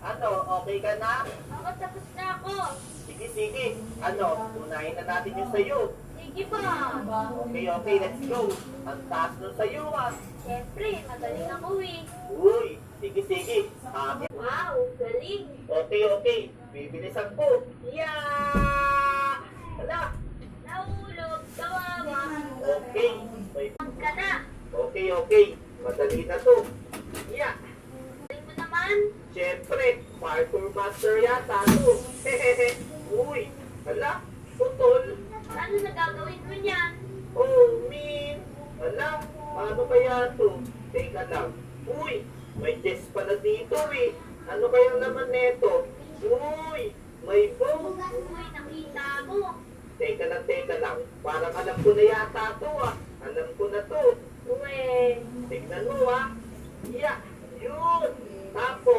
Ano, okay ka na? Ako, tapos na ako. Sige, sige. Ano, unahin na natin yung sayo. Sige pa. Okay, okay, let's go. Ang taas ng sayo ah. Siyempre, magaling ako eh. Uy, sige, sige. Wow, galing. Okay, okay. Bibilisan ko. Yeah! Hala. Nahulog, kawawa. Okay. May... Huwag ka na. Okay, okay. Madali na to. Yeah. Galing mo naman. Siyempre, parkour master yata to. Uy, hala. Putol. Ano na gagawin mo niyan? Oh, min. Hala, paano kaya to? Teka lang. Uy, may chest pala dito eh. Ano kayang laman neto? Uy, may bow. Uy, nakita mo. Teka lang. Parang alam ko na yata to ah. Alam ko na to. Uy. Tignan mo ah. Yeah, yun.